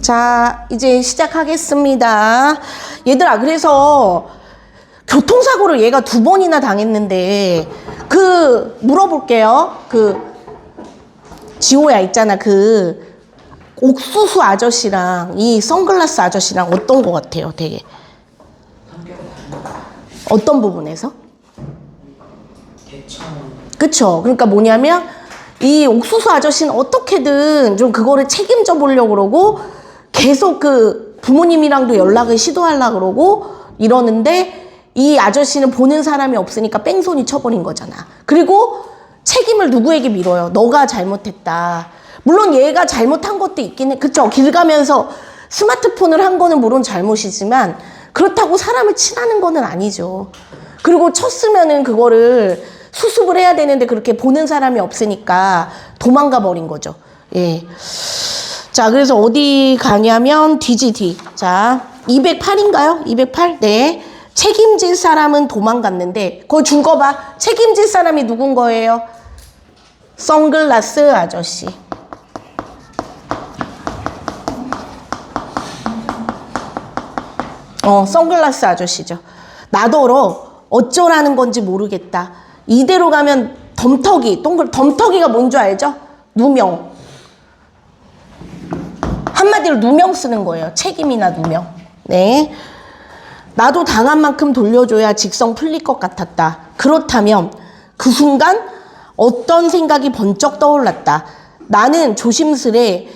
자, 이제 시작하겠습니다. 얘들아, 그래서 교통사고를 얘가 2번이나 당했는데, 물어볼게요. 지호야 있잖아. 옥수수 아저씨랑 이 선글라스 아저씨랑 어떤 거 같아요, 되게? 어떤 부분에서? 그쵸? 그러니까 뭐냐면, 이 옥수수 아저씨는 어떻게든 좀 그거를 책임져 보려고 그러고, 계속 부모님이랑도 연락을 시도하려고 그러고 이러는데, 이 아저씨는 보는 사람이 없으니까 뺑소니 쳐버린 거잖아. 그리고 책임을 누구에게 밀어요? 너가 잘못했다. 물론 얘가 잘못한 것도 있긴 해. 그쵸? 길 가면서 스마트폰을 한 거는 물론 잘못이지만 그렇다고 사람을 치라는 거는 아니죠. 그리고 쳤으면은 그거를 수습을 해야 되는데 그렇게 보는 사람이 없으니까 도망가 버린 거죠. 예. 자, 그래서 어디 가냐면 DGD. 자, 208인가요? 208? 네. 책임질 사람은 도망갔는데, 그거 준 거 봐. 책임질 사람이 누군 거예요? 선글라스 아저씨. 선글라스 아저씨죠. 나더러 어쩌라는 건지 모르겠다. 이대로 가면 덤터기가 뭔 줄 알죠? 누명. 한마디로 누명 쓰는 거예요. 책임이나 누명. 네. 나도 당한 만큼 돌려줘야 직성 풀릴 것 같았다. 그렇다면 그 순간 어떤 생각이 번쩍 떠올랐다. 나는 조심스레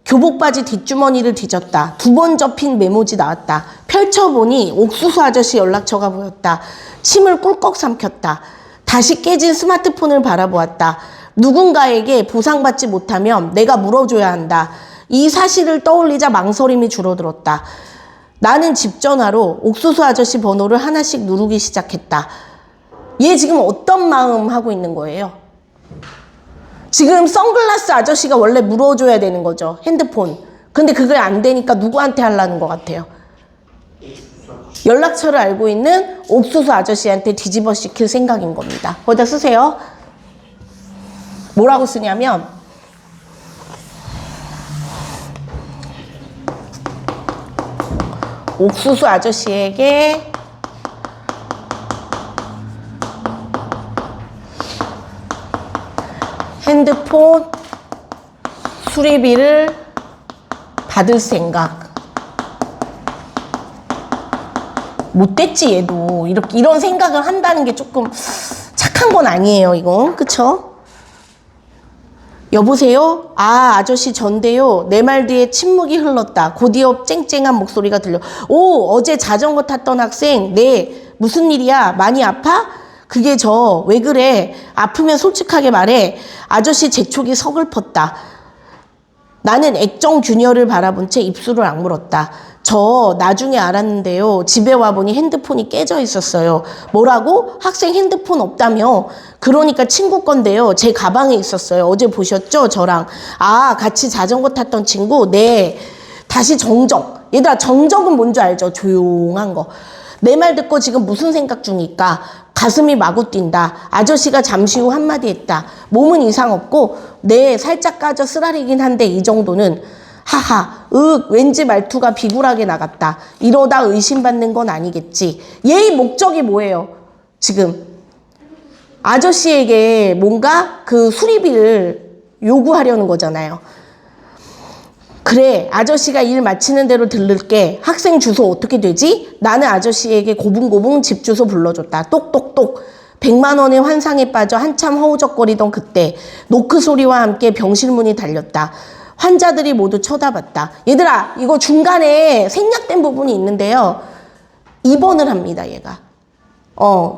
교복바지 뒷주머니를 뒤졌다. 2번 접힌 메모지 나왔다. 펼쳐보니 옥수수 아저씨 연락처가 보였다. 침을 꿀꺽 삼켰다. 다시 깨진 스마트폰을 바라보았다. 누군가에게 보상받지 못하면 내가 물어줘야 한다. 이 사실을 떠올리자 망설임이 줄어들었다. 나는 집 전화로 옥수수 아저씨 번호를 하나씩 누르기 시작했다. 얘 지금 어떤 마음 하고 있는 거예요? 지금 선글라스 아저씨가 원래 물어줘야 되는 거죠. 핸드폰. 근데 그게 안 되니까 누구한테 하려는 것 같아요? 연락처를 알고 있는 옥수수 아저씨한테 뒤집어 씌킬 생각인 겁니다. 거기다 쓰세요. 뭐라고 쓰냐면 옥수수 아저씨에게 핸드폰 수리비를 받을 생각. 못됐지 얘도. 이런 생각을 한다는 게 조금 착한 건 아니에요, 이건. 그쵸? 여보세요? 아, 아저씨 전데요. 내 말 뒤에 침묵이 흘렀다. 곧이어 쨍쨍한 목소리가 들려. 오, 어제 자전거 탔던 학생. 네, 무슨 일이야? 많이 아파? 그게 왜 그래? 아프면 솔직하게 말해. 아저씨 재촉이 서글펐다. 나는 액정 균열을 바라본 채 입술을 악물었다. 저 나중에 알았는데요. 집에 와보니 핸드폰이 깨져 있었어요. 뭐라고? 학생 핸드폰 없다며? 그러니까 친구 건데요. 제 가방에 있었어요. 어제 보셨죠? 저랑. 아, 같이 자전거 탔던 친구? 네. 다시 정적. 얘들아, 정적은 뭔지 알죠? 조용한 거. 내 말 듣고 지금 무슨 생각 중일까? 가슴이 마구 뛴다. 아저씨가 잠시 후 한마디 했다. 몸은 이상 없고 네, 살짝 까져 쓰라리긴 한데 이 정도는. 하하, 왠지 말투가 비굴하게 나갔다. 이러다 의심받는 건 아니겠지. 얘의 목적이 뭐예요? 지금 아저씨에게 뭔가 수리비를 요구하려는 거잖아요. 그래, 아저씨가 일 마치는 대로 들를게. 학생 주소 어떻게 되지? 나는 아저씨에게 고분고분 집 주소 불러줬다. 똑똑똑. 100만 원의 환상에 빠져 한참 허우적거리던 그때 노크 소리와 함께 병실문이 달렸다. 환자들이 모두 쳐다봤다. 얘들아, 이거 중간에 생략된 부분이 있는데요. 입원을 합니다, 얘가.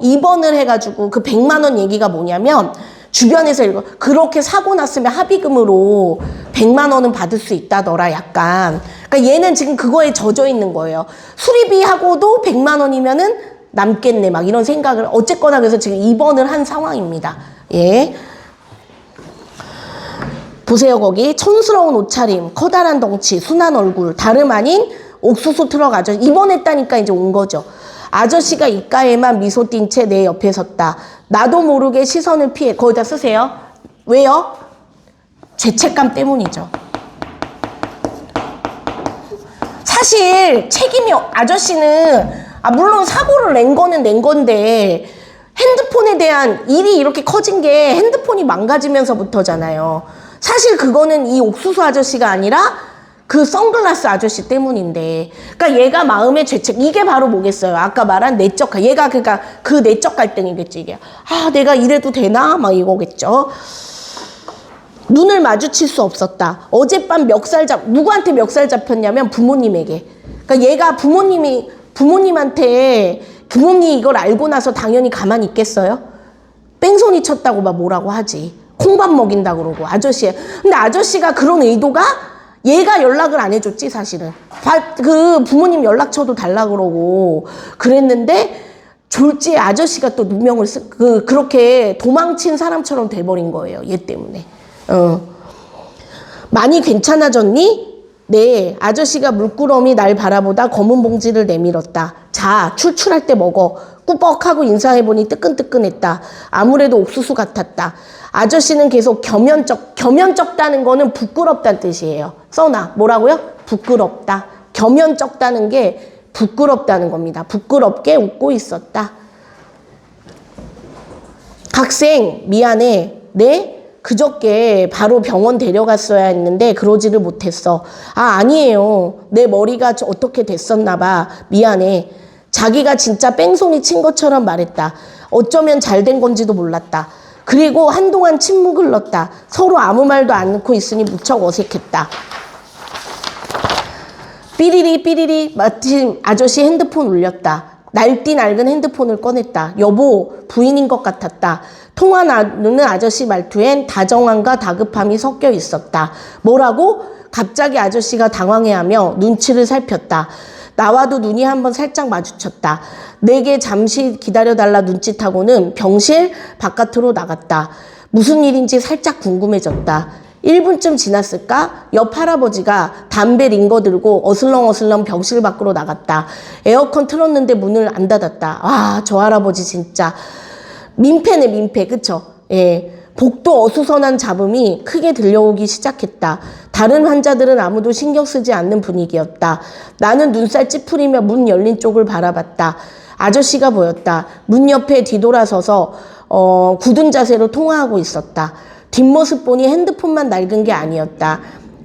입원을 해가지고 100만 원 얘기가 뭐냐면 주변에서 그렇게 사고 났으면 합의금으로 100만 원은 받을 수 있다더라, 약간. 그러니까 얘는 지금 그거에 젖어 있는 거예요. 수리비하고도 100만 원이면은 남겠네, 막 이런 생각을. 어쨌거나 그래서 지금 입원을 한 상황입니다. 예. 보세요, 거기. 촌스러운 옷차림, 커다란 덩치, 순한 얼굴, 다름 아닌 옥수수 트럭 아저씨. 입원했다니까 이제 온 거죠. 아저씨가 입가에만 미소 띈 채 내 옆에 섰다. 나도 모르게 시선을 피해. 거기다 쓰세요. 왜요? 죄책감 때문이죠. 사실 책임이 아저씨는 물론 사고를 낸 거는 낸 건데 핸드폰에 대한 일이 이렇게 커진 게 핸드폰이 망가지면서부터잖아요. 사실 그거는 이 옥수수 아저씨가 아니라 그 선글라스 아저씨 때문인데, 그러니까 얘가 마음의 죄책, 이게 바로 뭐겠어요? 아까 말한 내적, 얘가 그러니까 그 내적 갈등이겠지, 이게. 내가 이래도 되나? 막 이거겠죠. 눈을 마주칠 수 없었다. 어젯밤 누구한테 멱살 잡혔냐면 부모님에게. 그러니까 얘가 부모님한테 부모님이 이걸 알고 나서 당연히 가만히 있겠어요? 뺑소니 쳤다고 막 뭐라고 하지. 콩밥 먹인다 그러고 아저씨. 근데 아저씨가 그런 의도가 얘가 연락을 안 해줬지 사실은. 그 부모님 연락처도 달라 그러고 그랬는데 졸지에 아저씨가 또 누명을 그렇게 도망친 사람처럼 돼버린 거예요. 얘 때문에. 많이 괜찮아졌니? 네. 아저씨가 물끄러미 날 바라보다 검은 봉지를 내밀었다. 자, 출출할 때 먹어. 꾸벅하고 인사해보니 뜨끈뜨끈했다. 아무래도 옥수수 같았다. 아저씨는 계속 겸연쩍다는 거는 부끄럽다는 뜻이에요. 써놔. 뭐라고요? 부끄럽다. 겸연쩍다는 게 부끄럽다는 겁니다. 부끄럽게 웃고 있었다. 학생, 미안해. 네? 그저께 바로 병원 데려갔어야 했는데 그러지를 못했어. 아니에요. 내 머리가 어떻게 됐었나 봐. 미안해. 자기가 진짜 뺑소니 친 것처럼 말했다. 어쩌면 잘 된 건지도 몰랐다. 그리고 한동안 침묵을 흘렀다. 서로 아무 말도 않고 있으니 무척 어색했다. 삐리리 마침 아저씨 핸드폰 울렸다. 날뛰 낡은 핸드폰을 꺼냈다. 여보, 부인인 것 같았다. 통화 나누는 아저씨 말투엔 다정함과 다급함이 섞여 있었다. 뭐라고? 갑자기 아저씨가 당황해하며 눈치를 살폈다. 나와도 눈이 한번 살짝 마주쳤다. 내게 잠시 기다려달라 눈짓하고는 병실 바깥으로 나갔다. 무슨 일인지 살짝 궁금해졌다. 1분쯤 지났을까? 옆 할아버지가 담배 링거 들고 어슬렁어슬렁 병실 밖으로 나갔다. 에어컨 틀었는데 문을 안 닫았다. 저 할아버지 진짜 민폐네, 민폐. 그쵸? 예. 복도 어수선한 잡음이 크게 들려오기 시작했다. 다른 환자들은 아무도 신경 쓰지 않는 분위기였다. 나는 눈살 찌푸리며 문 열린 쪽을 바라봤다. 아저씨가 보였다. 문 옆에 뒤돌아서서 굳은 자세로 통화하고 있었다. 뒷모습 보니 핸드폰만 낡은 게 아니었다.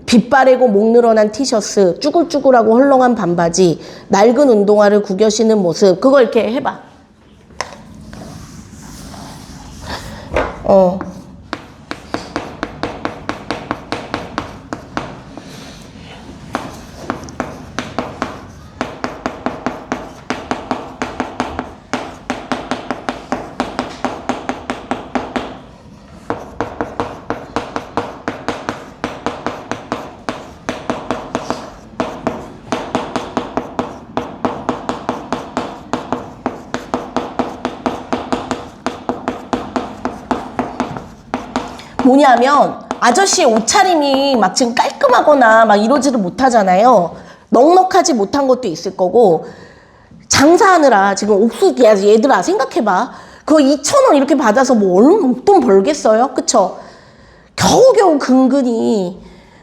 빗바래고 목 늘어난 티셔츠, 쭈글쭈글하고 헐렁한 반바지, 낡은 운동화를 구겨 신은 모습. 그거 이렇게 해봐. 뭐냐면 아저씨의 옷차림이 막 지금 깔끔하거나 막 이러지를 못하잖아요. 넉넉하지 못한 것도 있을 거고 장사하느라 지금 옥수수 얘들아 생각해봐. 그거 2,000원 이렇게 받아서 뭐 얼마 돈 벌겠어요? 그쵸? 겨우겨우 근근히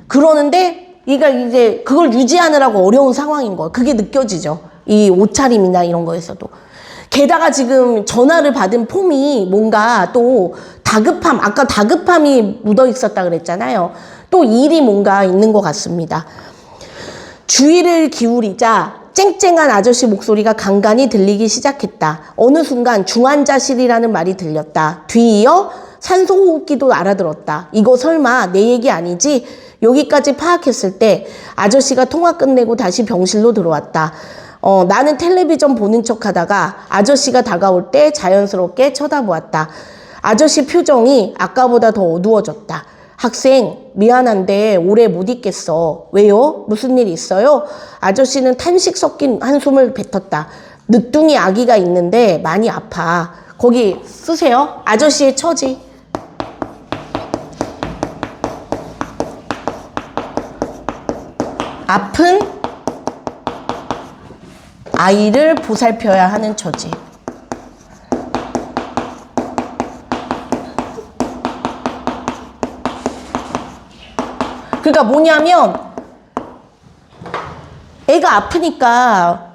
그러는데 얘가 이제 그걸 유지하느라고 어려운 상황인 거예요. 그게 느껴지죠. 이 옷차림이나 이런 거에서도. 게다가 지금 전화를 받은 폼이 뭔가 또 다급함, 아까 다급함이 묻어 있었다 그랬잖아요. 또 일이 뭔가 있는 것 같습니다. 주의를 기울이자 쨍쨍한 아저씨 목소리가 간간히 들리기 시작했다. 어느 순간 중환자실이라는 말이 들렸다. 뒤이어 산소호흡기도 알아들었다. 이거 설마 내 얘기 아니지? 여기까지 파악했을 때 아저씨가 통화 끝내고 다시 병실로 들어왔다. 나는 텔레비전 보는 척 하다가 아저씨가 다가올 때 자연스럽게 쳐다보았다. 아저씨 표정이 아까보다 더 어두워졌다. 학생, 미안한데 오래 못 있겠어. 왜요? 무슨 일 있어요? 아저씨는 탄식 섞인 한숨을 뱉었다. 늦둥이 아기가 있는데 많이 아파. 거기 쓰세요. 아저씨의 처지. 아픈 아이를 보살펴야 하는 처지. 그러니까 뭐냐면 애가 아프니까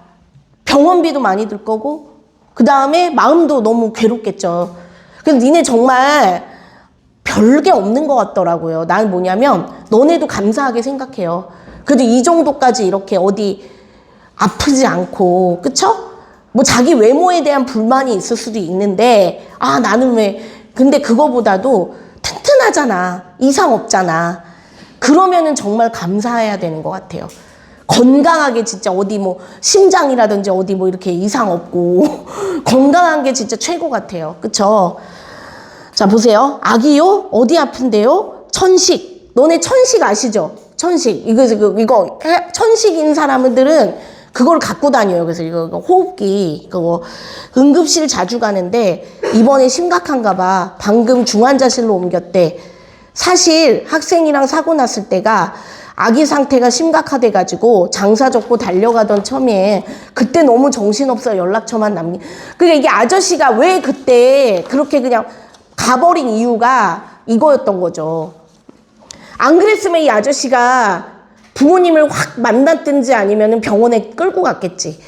병원비도 많이 들 거고 그 다음에 마음도 너무 괴롭겠죠. 그래서 니네 정말 별게 없는 것 같더라고요. 난 뭐냐면 너네도 감사하게 생각해요. 그래도 이 정도까지 이렇게 어디 아프지 않고 그쵸? 뭐 자기 외모에 대한 불만이 있을 수도 있는데 아 나는 왜 근데 그거보다도 튼튼하잖아. 이상 없잖아. 그러면은 정말 감사해야 되는 것 같아요. 건강하게 진짜 어디 뭐 심장이라든지 어디 뭐 이렇게 이상 없고 건강한 게 진짜 최고 같아요. 그쵸? 자 보세요. 아기요? 어디 아픈데요? 천식. 너네 천식 아시죠? 천식. 이거 천식인 사람들은 그걸 갖고 다녀요. 그래서 이거 호흡기 그거 응급실 자주 가는데 이번에 심각한가 봐. 방금 중환자실로 옮겼대. 사실 학생이랑 사고 났을 때가 아기 상태가 심각하대 가지고 장사 접고 달려가던 처음에 그때 너무 정신없어 연락처만 그러니까 이게 아저씨가 왜 그때 그렇게 그냥 가버린 이유가 이거였던 거죠. 안 그랬으면 이 아저씨가 부모님을 확 만났든지 아니면 병원에 끌고 갔겠지.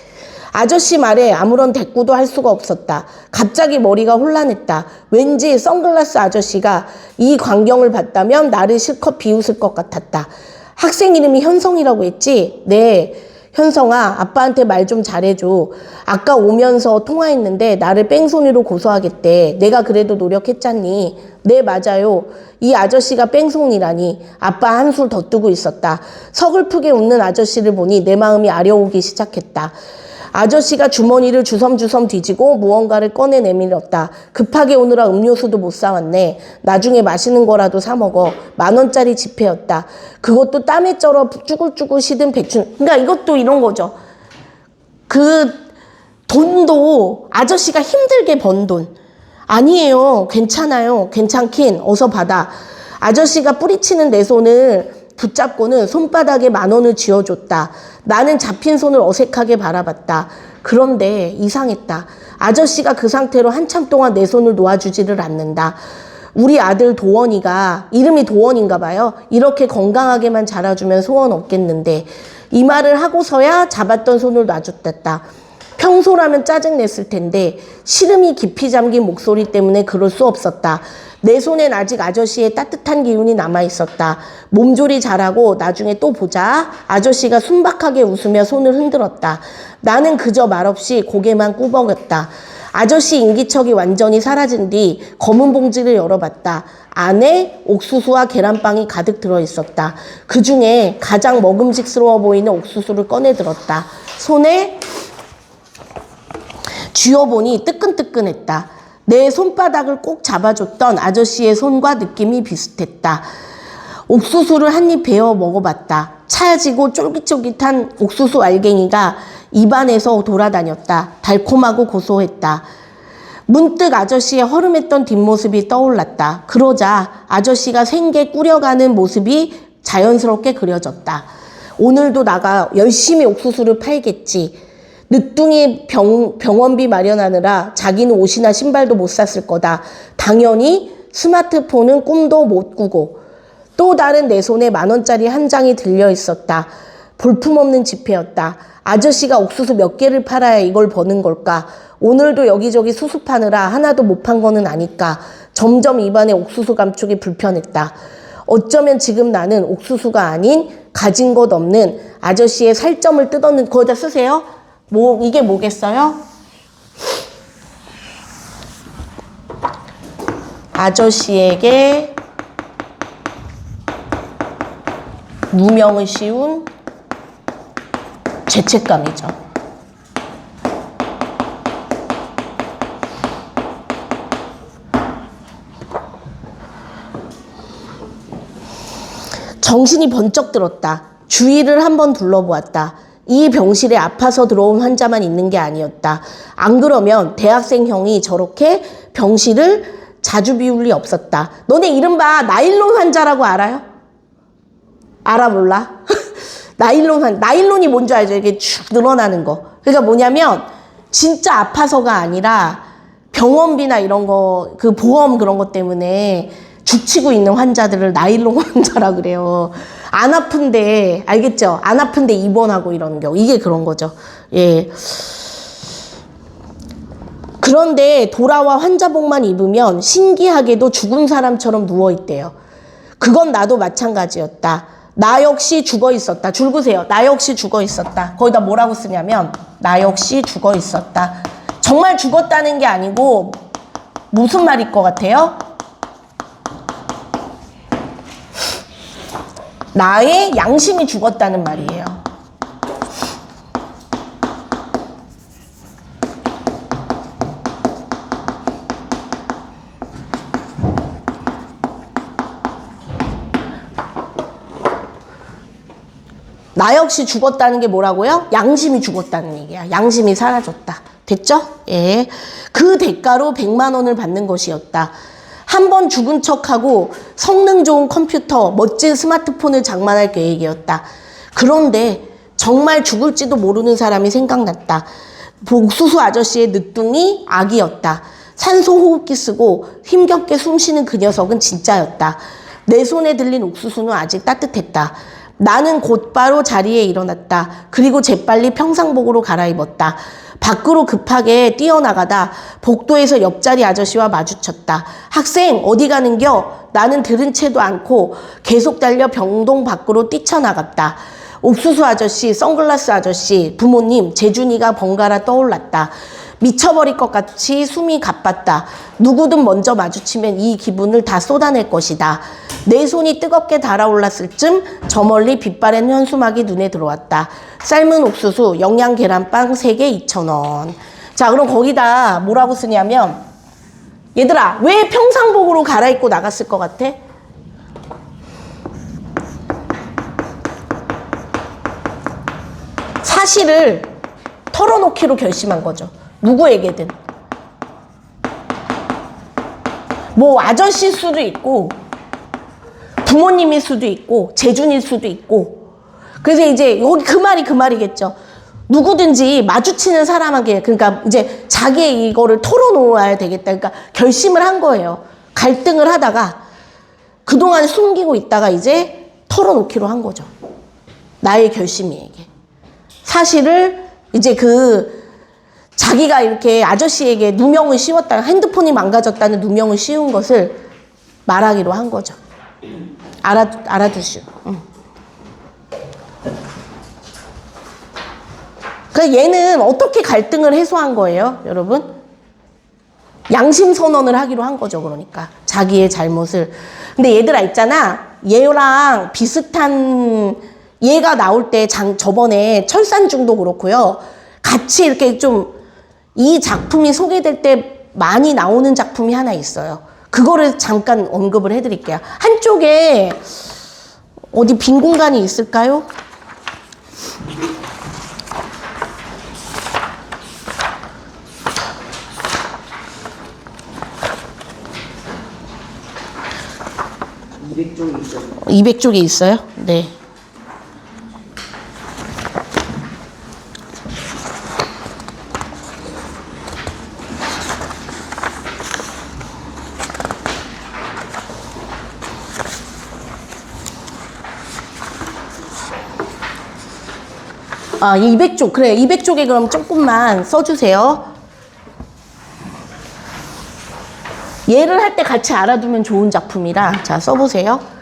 아저씨 말에 아무런 대꾸도 할 수가 없었다. 갑자기 머리가 혼란했다. 왠지 선글라스 아저씨가 이 광경을 봤다면 나를 실컷 비웃을 것 같았다. 학생 이름이 현성이라고 했지? 네. 현성아, 아빠한테 말 좀 잘해줘. 아까 오면서 통화했는데 나를 뺑소니로 고소하겠대. 내가 그래도 노력했잖니. 네, 맞아요. 이 아저씨가 뺑소니라니. 아빠 한술 더 뜨고 있었다. 서글프게 웃는 아저씨를 보니 내 마음이 아려오기 시작했다. 아저씨가 주머니를 주섬주섬 뒤지고 무언가를 꺼내 내밀었다. 급하게 오느라 음료수도 못 사왔네. 나중에 마시는 거라도 사 먹어. 10,000원짜리 지폐였다. 그것도 땀에 쩔어 쭈글쭈글 시든 백춘. 그러니까 이것도 이런 거죠. 그 돈도 아저씨가 힘들게 번 돈. 아니에요. 괜찮아요. 괜찮긴. 어서 받아. 아저씨가 뿌리치는 내 손을 붙잡고는 손바닥에 10,000원을 쥐어줬다. 나는 잡힌 손을 어색하게 바라봤다. 그런데 이상했다. 아저씨가 그 상태로 한참 동안 내 손을 놓아주지를 않는다. 우리 아들 도원이가 이름이 도원인가 봐요. 이렇게 건강하게만 자라주면 소원 없겠는데 이 말을 하고서야 잡았던 손을 놔줬다. 평소라면 짜증냈을 텐데 시름이 깊이 잠긴 목소리 때문에 그럴 수 없었다. 내 손엔 아직 아저씨의 따뜻한 기운이 남아있었다. 몸조리 잘하고 나중에 또 보자. 아저씨가 순박하게 웃으며 손을 흔들었다. 나는 그저 말없이 고개만 꾸벅였다. 아저씨 인기척이 완전히 사라진 뒤 검은 봉지를 열어봤다. 안에 옥수수와 계란빵이 가득 들어있었다. 그 중에 가장 먹음직스러워 보이는 옥수수를 꺼내들었다. 손에 쥐어보니 뜨끈뜨끈했다. 내 손바닥을 꼭 잡아줬던 아저씨의 손과 느낌이 비슷했다. 옥수수를 한 입 베어 먹어봤다. 차지고 쫄깃쫄깃한 옥수수 알갱이가 입안에서 돌아다녔다. 달콤하고 고소했다. 문득 아저씨의 허름했던 뒷모습이 떠올랐다. 그러자 아저씨가 생게 꾸려가는 모습이 자연스럽게 그려졌다. 오늘도 나가 열심히 옥수수를 팔겠지. 늦둥이 병원비 마련하느라 자기는 옷이나 신발도 못 샀을 거다. 당연히 스마트폰은 꿈도 못 꾸고 또 다른 내 손에 10,000원짜리 한 장이 들려 있었다. 볼품없는 지폐였다. 아저씨가 옥수수 몇 개를 팔아야 이걸 버는 걸까? 오늘도 여기저기 수습하느라 하나도 못 판 거는 아닐까? 점점 입안에 옥수수 감촉이 불편했다. 어쩌면 지금 나는 옥수수가 아닌 가진 것 없는 아저씨의 살점을 뜯어는 거기다 쓰세요. 이게 뭐겠어요? 아저씨에게 누명을 씌운 죄책감이죠. 정신이 번쩍 들었다. 주위를 한번 둘러보았다. 이 병실에 아파서 들어온 환자만 있는 게 아니었다. 안 그러면 대학생 형이 저렇게 병실을 자주 비울 리 없었다. 너네 이른바 나일론 환자라고 알아요? 알아 몰라? 나일론이 뭔지 알죠? 이게 쭉 늘어나는 거. 그러니까 뭐냐면 진짜 아파서가 아니라 병원비나 이런 거, 그 보험 그런 것 때문에 죽치고 있는 환자들을 나일론 환자라 그래요. 안 아픈데, 알겠죠? 안 아픈데 입원하고 이러는 경우. 이게 그런 거죠. 예. 그런데 돌아와 환자복만 입으면 신기하게도 죽은 사람처럼 누워있대요. 그건 나도 마찬가지였다. 나 역시 죽어 있었다. 줄 그세요. 나 역시 죽어 있었다. 거기다 뭐라고 쓰냐면 나 역시 죽어 있었다. 정말 죽었다는 게 아니고 무슨 말일 것 같아요? 나의 양심이 죽었다는 말이에요. 나 역시 죽었다는 게 뭐라고요? 양심이 죽었다는 얘기야. 양심이 사라졌다. 됐죠? 예. 그 대가로 100만 원을 받는 것이었다. 한 번 죽은 척하고 성능 좋은 컴퓨터, 멋진 스마트폰을 장만할 계획이었다. 그런데 정말 죽을지도 모르는 사람이 생각났다. 옥수수 아저씨의 늦둥이 아기였다. 산소 호흡기 쓰고 힘겹게 숨쉬는 그 녀석은 진짜였다. 내 손에 들린 옥수수는 아직 따뜻했다. 나는 곧바로 자리에 일어났다. 그리고 재빨리 평상복으로 갈아입었다. 밖으로 급하게 뛰어나가다 복도에서 옆자리 아저씨와 마주쳤다. 학생 어디 가는겨? 나는 들은 채도 않고 계속 달려 병동 밖으로 뛰쳐나갔다. 옥수수 아저씨, 선글라스 아저씨, 부모님, 재준이가 번갈아 떠올랐다. 미쳐버릴 것 같이 숨이 가빴다. 누구든 먼저 마주치면 이 기분을 다 쏟아낼 것이다. 내 손이 뜨겁게 달아올랐을 쯤 저 멀리 빛바랜 현수막이 눈에 들어왔다. 삶은 옥수수, 영양 계란빵 3개 2,000원. 자, 그럼 거기다 뭐라고 쓰냐면 얘들아, 왜 평상복으로 갈아입고 나갔을 것 같아? 사실을 털어놓기로 결심한 거죠. 누구에게든. 뭐 아저씨일 수도 있고 부모님일 수도 있고 재준일 수도 있고. 그래서 이제 여기 그 말이겠죠. 누구든지 마주치는 사람에게, 그러니까 이제 자기의 이거를 털어놓아야 되겠다. 그러니까 결심을 한 거예요. 갈등을 하다가 그동안 숨기고 있다가 이제 털어놓기로 한 거죠. 나의 결심이 이게. 사실을 이제 자기가 이렇게 아저씨에게 누명을 씌웠다, 핸드폰이 망가졌다는 누명을 씌운 것을 말하기로 한 거죠. 알아두시오. 그래서 얘는 어떻게 갈등을 해소한 거예요, 여러분? 양심 선언을 하기로 한 거죠, 그러니까. 자기의 잘못을. 근데 얘들아 있잖아. 얘랑 비슷한, 얘가 나올 때 저번에 철산중도 그렇고요. 같이 이렇게 좀 이 작품이 소개될 때 많이 나오는 작품이 하나 있어요. 그거를 잠깐 언급을 해드릴게요. 한쪽에 어디 빈 공간이 있을까요? (200쪽이) 있어요. 200쪽이 있어요? 네. 아, 200쪽. 그래, 200쪽에 그럼 조금만 써주세요. 얘를 할 때 같이 알아두면 좋은 작품이라. 자, 써보세요.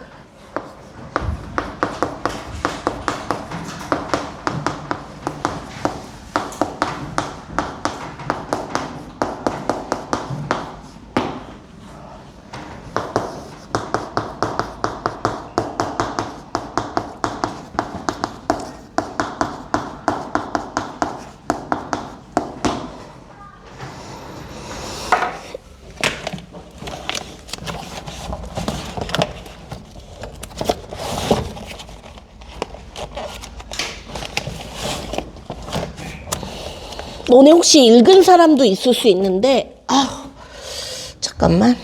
너네 혹시 읽은 사람도 있을 수 있는데, 잠깐만.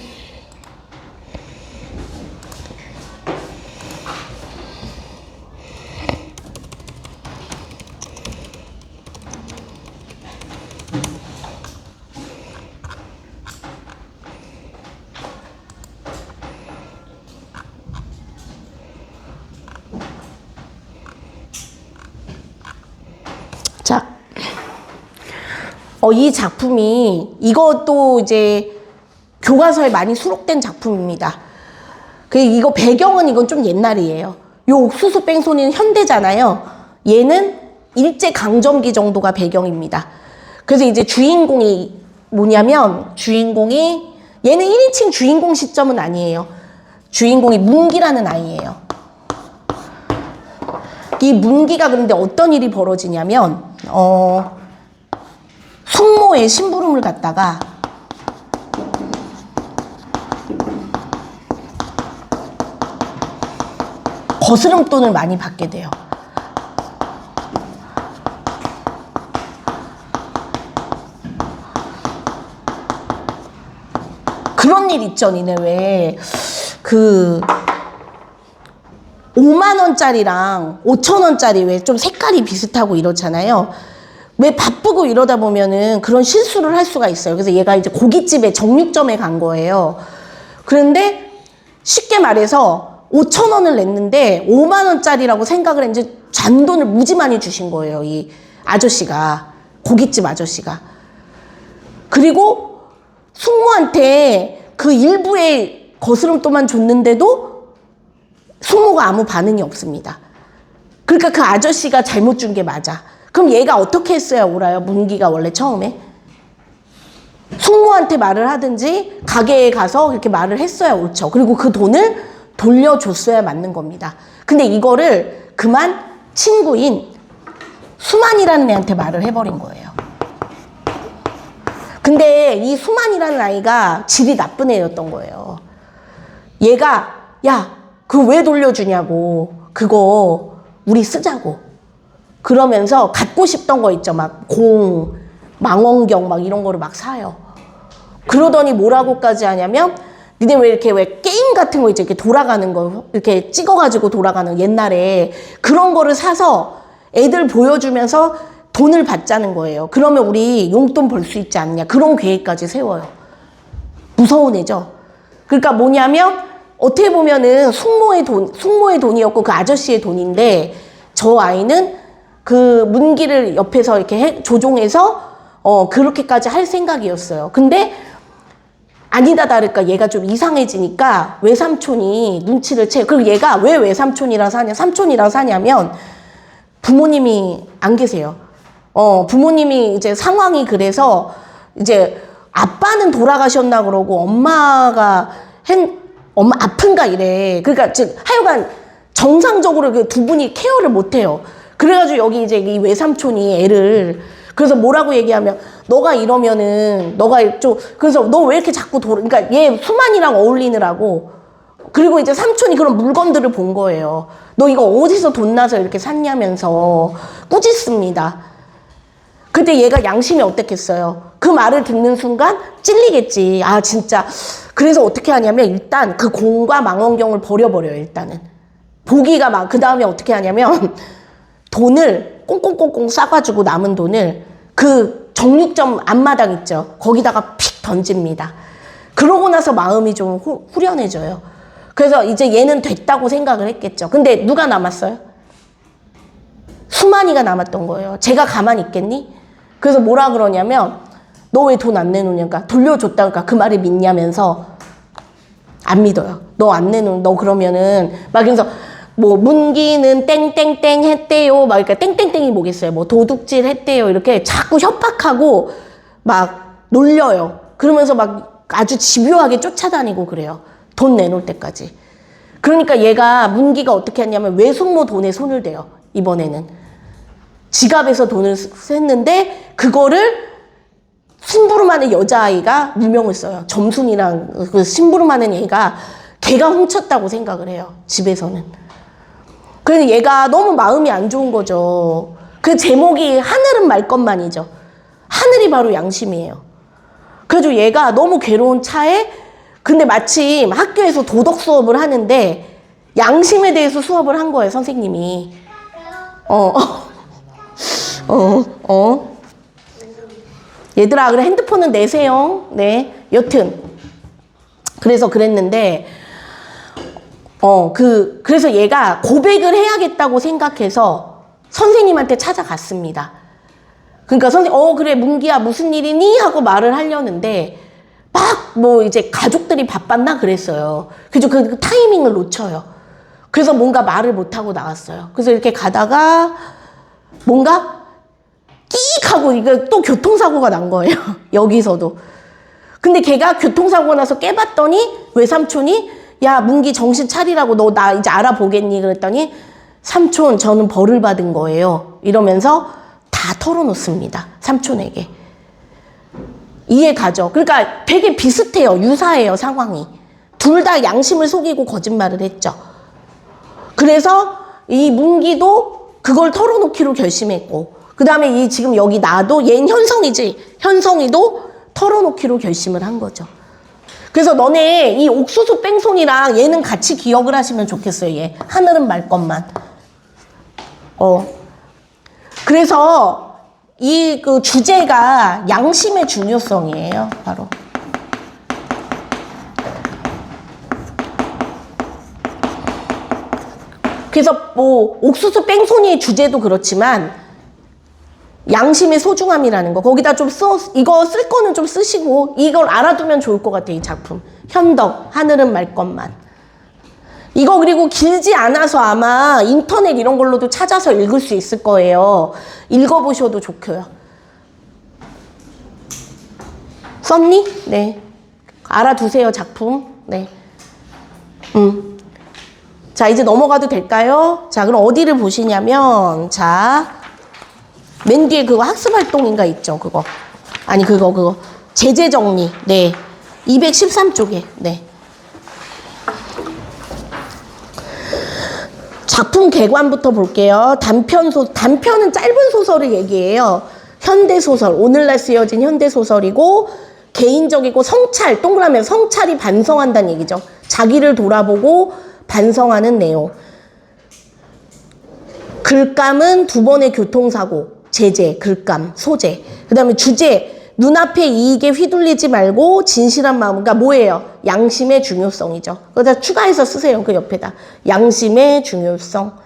이 작품이 이것도 이제 교과서에 많이 수록된 작품입니다. 이거 배경은 이건 좀 옛날이에요. 요 옥수수 뺑소니는 현대잖아요. 얘는 일제강점기 정도가 배경입니다. 그래서 이제 주인공이 뭐냐면 얘는 1인칭 주인공 시점은 아니에요. 주인공이 문기라는 아이예요. 이 문기가 그런데 어떤 일이 벌어지냐면 숙모의 심부름을 갔다가 거스름돈을 많이 받게 돼요. 그런 일 있죠, 니네 왜 5만 원짜리랑 5천 원짜리 왜 좀 색깔이 비슷하고 이렇잖아요. 왜 바쁘고 이러다 보면은 그런 실수를 할 수가 있어요. 그래서 얘가 이제 고깃집에 정육점에 간 거예요. 그런데 쉽게 말해서 5천 원을 냈는데 5만 원짜리라고 생각을 했는데 잔돈을 무지 많이 주신 거예요. 이 아저씨가, 고깃집 아저씨가. 그리고 숙모한테 그 일부의 거스름돈만 줬는데도 숙모가 아무 반응이 없습니다. 그러니까 그 아저씨가 잘못 준 게 맞아. 그럼 얘가 어떻게 했어야 옳아요? 문기가 원래 처음에 숙모한테 말을 하든지 가게에 가서 이렇게 말을 했어야 옳죠. 그리고 그 돈을 돌려줬어야 맞는 겁니다. 근데 이거를 그만 친구인 수만이라는 애한테 말을 해버린 거예요. 근데 이 수만이라는 아이가 질이 나쁜 애였던 거예요. 얘가 야, 그거 왜 돌려주냐고. 그거 우리 쓰자고. 그러면서 갖고 싶던 거 있죠. 막 공, 망원경 막 이런 거를 막 사요. 그러더니 뭐라고까지 하냐면 니네 왜 이렇게 왜 게임 같은 거 있죠. 이렇게 돌아가는 거 이렇게 찍어가지고 돌아가는 옛날에 그런 거를 사서 애들 보여주면서 돈을 받자는 거예요. 그러면 우리 용돈 벌 수 있지 않냐. 그런 계획까지 세워요. 무서운 애죠. 그러니까 뭐냐면 어떻게 보면은 숙모의 돈이었고 그 아저씨의 돈인데 저 아이는 그 문기를 옆에서 이렇게 조종해서 그렇게까지 할 생각이었어요. 근데 아니다 다를까 얘가 좀 이상해지니까 외삼촌이 눈치를 채요. 그리고 얘가 왜 외삼촌이라 사냐, 삼촌이라 사냐면 부모님이 안 계세요. 부모님이 이제 상황이 그래서 이제 아빠는 돌아가셨나 그러고 엄마 아픈가 이래. 그러니까 즉 하여간 정상적으로 그 두 분이 케어를 못 해요. 그래가지고 여기 이제 이 외삼촌이 애를 그래서 뭐라고 얘기하면 너가 이러면은 그래서 너 왜 이렇게 자꾸 그러니까 얘 수만이랑 어울리느라고. 그리고 이제 삼촌이 그런 물건들을 본 거예요. 너 이거 어디서 돈 나서 이렇게 샀냐면서 꾸짖습니다. 그때 얘가 양심이 어땠겠어요? 그 말을 듣는 순간 찔리겠지. 아 진짜. 그래서 어떻게 하냐면 일단 그 공과 망원경을 버려버려요. 일단은 보기가 그 다음에 어떻게 하냐면 돈을 꽁꽁꽁꽁 싸가지고 남은 돈을 그 정육점 앞마당 있죠. 거기다가 픽 던집니다. 그러고 나서 마음이 좀 후련해져요. 그래서 이제 얘는 됐다고 생각을 했겠죠. 근데 누가 남았어요? 수만이가 남았던 거예요. 제가 가만히 있겠니? 그래서 뭐라 그러냐면 너 왜 돈 안 내놓냐니까 돌려줬다니까 그 말을 믿냐면서 안 믿어요. 너 안 내놓은 너 그러면은 막 그래서 뭐 문기는 땡땡땡 했대요. 막 그러니까 땡땡땡이 뭐겠어요. 뭐 도둑질 했대요. 이렇게 자꾸 협박하고 막 놀려요. 그러면서 막 아주 집요하게 쫓아다니고 그래요. 돈 내놓을 때까지. 그러니까 얘가 문기가 어떻게 했냐면 외숙모 돈에 손을 대요. 이번에는 지갑에서 돈을 샜는데 그거를 심부름하는 여자아이가 누명을 써요. 점순이랑 그 심부름하는 얘가 걔가 훔쳤다고 생각을 해요. 집에서는. 그래서 얘가 너무 마음이 안 좋은 거죠. 그 제목이 하늘은 말 것만이죠. 하늘이 바로 양심이에요. 그래서 얘가 너무 괴로운 차에 근데 마침 학교에서 도덕 수업을 하는데 양심에 대해서 수업을 한 거예요. 선생님이. 얘들아 그래 핸드폰은 내세요. 네. 여튼 그래서 그랬는데 그래서 얘가 고백을 해야겠다고 생각해서 선생님한테 찾아갔습니다. 그러니까 그래, 문기야, 무슨 일이니? 하고 말을 하려는데, 막, 이제 가족들이 바빴나? 그랬어요. 그래서 그 타이밍을 놓쳐요. 그래서 뭔가 말을 못하고 나왔어요. 그래서 이렇게 가다가, 뭔가, 끼익 하고, 이거 또 교통사고가 난 거예요. 여기서도. 근데 걔가 교통사고 나서 깨봤더니, 외삼촌이, 야, 문기 정신 차리라고, 너 나 이제 알아보겠니? 그랬더니, 삼촌, 저는 벌을 받은 거예요. 이러면서 다 털어놓습니다. 삼촌에게. 이해 가죠? 그러니까 되게 비슷해요. 유사해요, 상황이. 둘 다 양심을 속이고 거짓말을 했죠. 그래서 이 문기도 그걸 털어놓기로 결심했고, 그 다음에 지금 여기 나도, 얘는 현성이지. 현성이도 털어놓기로 결심을 한 거죠. 그래서 너네 이 옥수수 뺑소니랑 얘는 같이 기억을 하시면 좋겠어요. 얘. 하늘은 말 것만. 그래서 이 그 주제가 양심의 중요성이에요. 바로. 그래서 옥수수 뺑소니의 주제도 그렇지만 양심의 소중함이라는 거. 거기다 좀 이거 쓸 거는 좀 쓰시고 이걸 알아두면 좋을 것 같아요. 이 작품. 현덕, 하늘은 말 것만. 이거 그리고 길지 않아서 아마 인터넷 이런 걸로도 찾아서 읽을 수 있을 거예요. 읽어보셔도 좋고요. 썼니? 네. 알아두세요, 작품. 네. 자, 이제 넘어가도 될까요? 자, 그럼 어디를 보시냐면, 자, 맨 뒤에 그거 학습활동인가 있죠, 그거. 아니, 그거. 제재정리. 네. 213쪽에. 네. 작품 개관부터 볼게요. 단편은 짧은 소설을 얘기해요. 현대소설, 오늘날 쓰여진 현대소설이고, 개인적이고 성찰, 동그라미 성찰이 반성한다는 얘기죠. 자기를 돌아보고 반성하는 내용. 글감은 2번의 교통사고, 제재, 글감, 소재. 그 다음에 주제, 눈앞의 이익에 휘둘리지 말고 진실한 마음. 그러니까 뭐예요? 양심의 중요성이죠. 그러다 추가해서 쓰세요. 그 옆에다. 양심의 중요성.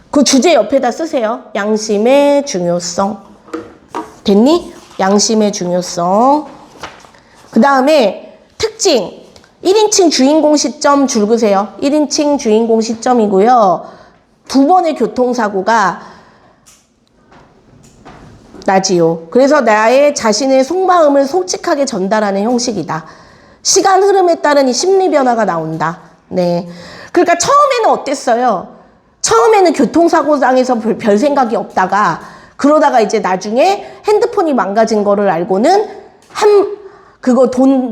그 주제 옆에다 쓰세요. 양심의 중요성. 됐니? 양심의 중요성. 그 다음에 특징. 1인칭 주인공 시점 줄 그세요. 1인칭 주인공 시점이고요. 2번의 교통사고가 나지요. 그래서 나의 자신의 속마음을 솔직하게 전달하는 형식이다. 시간 흐름에 따른 이 심리 변화가 나온다. 네. 그러니까 처음에는 어땠어요? 처음에는 교통사고장에서 별 생각이 없다가 그러다가 이제 나중에 핸드폰이 망가진 거를 알고는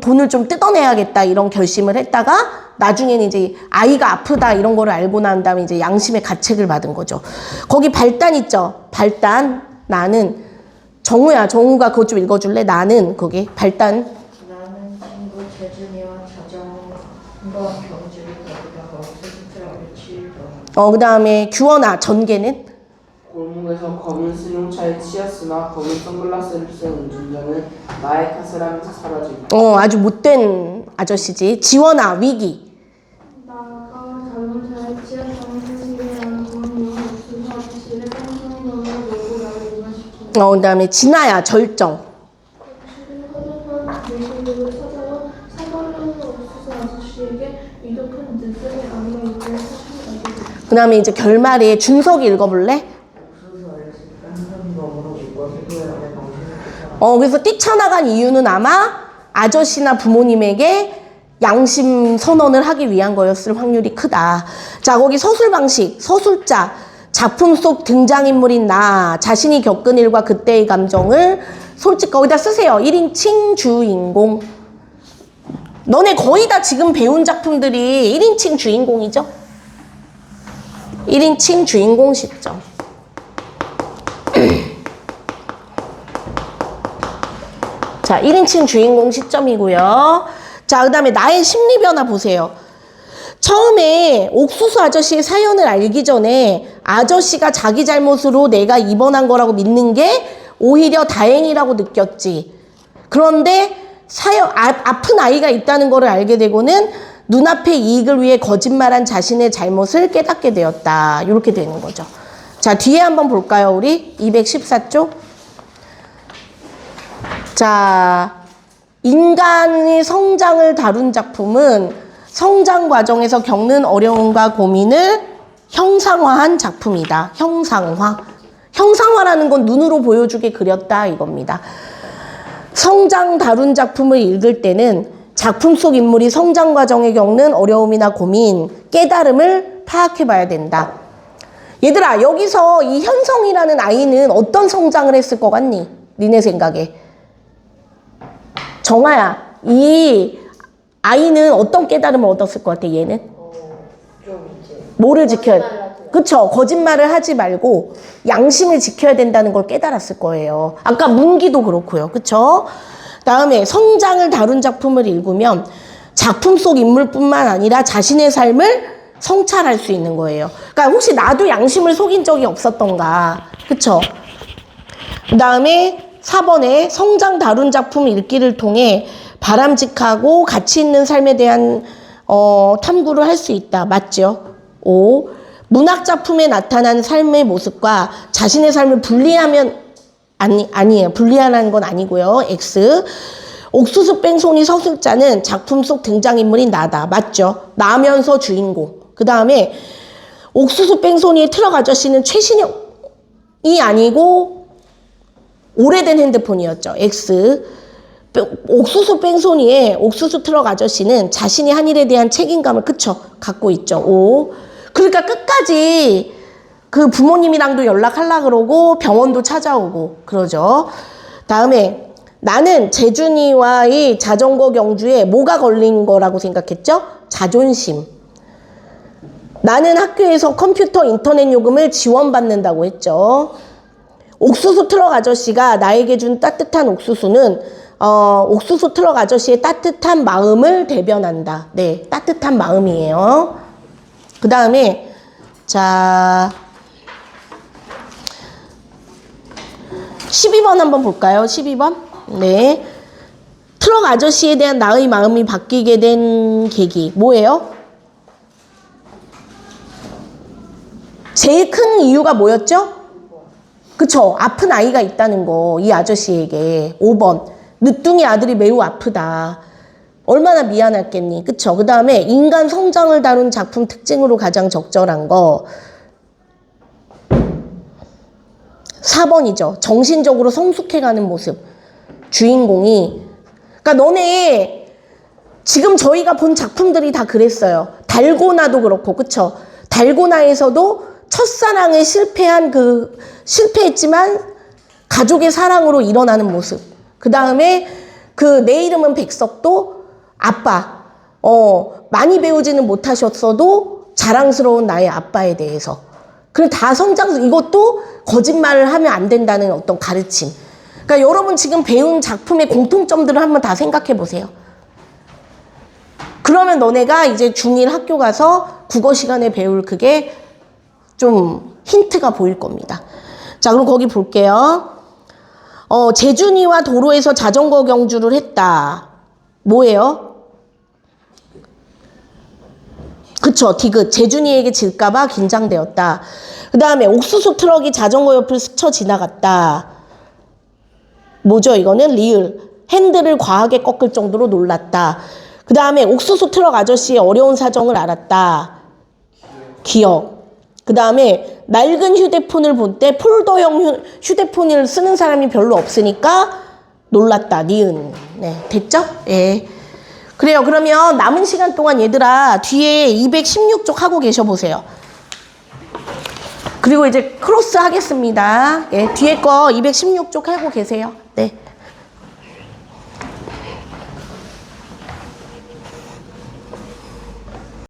돈을 좀 뜯어내야겠다 이런 결심을 했다가 나중에는 이제 아이가 아프다 이런 거를 알고 난 다음에 이제 양심의 가책을 받은 거죠. 거기 발단 있죠? 발단. 나는 정우가 그것 좀 읽어줄래? 나는 거기 발단. 나는 친구 재준이와 자전거 경주를 거기다가 옥수수트럭을 치우더라. 그 다음에 규원아 전개는? 골목에서 검은 승용차에 치였으나 검은 선글라스를 쓴 운전자는 나의 탓을 하면서 사라지고. 아주 못된 아저씨지. 지원아 위기. 나가 자동차에 치였다는 사실을 아는 부모님은 옥수수 아저씨를 뺑소니 놈으로 몰고 나를 이만시킨다. 그 다음에 진아야 절정. 허전한 외식으로 찾아와 사과를 하는 옥수수 아저씨에게 위독한 늦음의 아내가 있기를 사실을 알게 된다. 그 다음에 이제 결말에 준석이 읽어볼래? 그래서 뛰쳐나간 이유는 아마 아저씨나 부모님에게 양심 선언을 하기 위한 거였을 확률이 크다. 자, 거기 서술 방식, 서술자, 작품 속 등장인물인 나, 자신이 겪은 일과 그때의 감정을 거기다 쓰세요. 1인칭 주인공. 너네 거의 다 지금 배운 작품들이 1인칭 주인공이죠? 1인칭 주인공 시점. 자, 1인칭 주인공 시점이고요. 자, 그 다음에 나의 심리 변화 보세요. 처음에 옥수수 아저씨의 사연을 알기 전에 아저씨가 자기 잘못으로 내가 입원한 거라고 믿는 게 오히려 다행이라고 느꼈지. 그런데 아픈 아이가 있다는 거를 알게 되고는 눈앞의 이익을 위해 거짓말한 자신의 잘못을 깨닫게 되었다. 이렇게 되는 거죠. 자, 뒤에 한번 볼까요, 우리? 214쪽. 자, 인간의 성장을 다룬 작품은 성장 과정에서 겪는 어려움과 고민을 형상화한 작품이다. 형상화. 형상화라는 건 눈으로 보여주게 그렸다 이겁니다. 성장 다룬 작품을 읽을 때는 작품 속 인물이 성장 과정에 겪는 어려움이나 고민, 깨달음을 파악해 봐야 된다. 얘들아, 여기서 이 현성이라는 아이는 어떤 성장을 했을 것 같니? 니네 생각에. 정아야, 이 아이는 어떤 깨달음을 얻었을 것 같아, 얘는? 좀 이제 뭐를 지켜야 돼? 그쵸? 거짓말을 하지 말고 양심을 지켜야 된다는 걸 깨달았을 거예요. 아까 문기도 그렇고요. 그쵸? 다음에 성장을 다룬 작품을 읽으면 작품 속 인물뿐만 아니라 자신의 삶을 성찰할 수 있는 거예요. 그러니까 혹시 나도 양심을 속인 적이 없었던가. 그쵸? 그 다음에 4번에 성장 다룬 작품 읽기를 통해 바람직하고 가치 있는 삶에 대한 탐구를 할 수 있다. 맞죠? 5. 문학 작품에 나타난 삶의 모습과 자신의 삶을 분리하면 아니에요. 분리하라는 건 아니고요. X. 옥수수 뺑소니 서술자는 작품 속 등장인물인 나다. 맞죠? 나면서 주인공. 그 다음에 옥수수 뺑소니의 트럭 아저씨는 최신형이 아니고 오래된 핸드폰이었죠. X. 옥수수 뺑소니의 옥수수 트럭 아저씨는 자신이 한 일에 대한 책임감을 갖고 있죠. 5. 그러니까 끝까지 그 부모님이랑도 연락하려고 그러고 병원도 찾아오고 그러죠. 다음에 나는 재준이와의 자전거 경주에 뭐가 걸린 거라고 생각했죠? 자존심. 나는 학교에서 컴퓨터 인터넷 요금을 지원받는다고 했죠. 옥수수 트럭 아저씨가 나에게 준 따뜻한 옥수수는 옥수수 트럭 아저씨의 따뜻한 마음을 대변한다. 네, 따뜻한 마음이에요. 그 다음에 자 12번 한번 볼까요? 12번. 네. 트럭 아저씨에 대한 나의 마음이 바뀌게 된 계기 뭐예요? 제일 큰 이유가 뭐였죠? 그쵸? 아픈 아이가 있다는 거, 이 아저씨에게. 5번. 늦둥이 아들이 매우 아프다. 얼마나 미안했겠니? 그쵸? 그 다음에 인간 성장을 다룬 작품 특징으로 가장 적절한 거. 4번이죠. 정신적으로 성숙해가는 모습. 주인공이. 그러니까 너네 지금 저희가 본 작품들이 다 그랬어요. 달고나도 그렇고, 그쵸? 달고나에서도 첫사랑에 실패했지만 가족의 사랑으로 일어나는 모습. 그 다음에 내 이름은 백석도 아빠, 많이 배우지는 못하셨어도 자랑스러운 나의 아빠에 대해서. 그래, 다 이것도 거짓말을 하면 안 된다는 어떤 가르침. 그러니까 여러분 지금 배운 작품의 공통점들을 한번 다 생각해 보세요. 그러면 너네가 이제 중1 학교 가서 국어 시간에 배울 그게 좀 힌트가 보일 겁니다. 자, 그럼 거기 볼게요. 재준이와 도로에서 자전거 경주를 했다. 뭐예요? 그쵸, 디귿. 재준이에게 질까봐 긴장되었다. 그 다음에 옥수수 트럭이 자전거 옆을 스쳐 지나갔다. 뭐죠, 이거는? 리을. 핸들을 과하게 꺾을 정도로 놀랐다. 그 다음에 옥수수 트럭 아저씨의 어려운 사정을 알았다. 기억. 그 다음에 낡은 휴대폰을 볼 때 폴더형 휴대폰을 쓰는 사람이 별로 없으니까 놀랐다. 니은. 네, 됐죠? 예. 그래요. 그러면 남은 시간 동안 얘들아 뒤에 216쪽 하고 계셔 보세요. 그리고 이제 크로스 하겠습니다. 예, 뒤에 거 216쪽 하고 계세요. 네.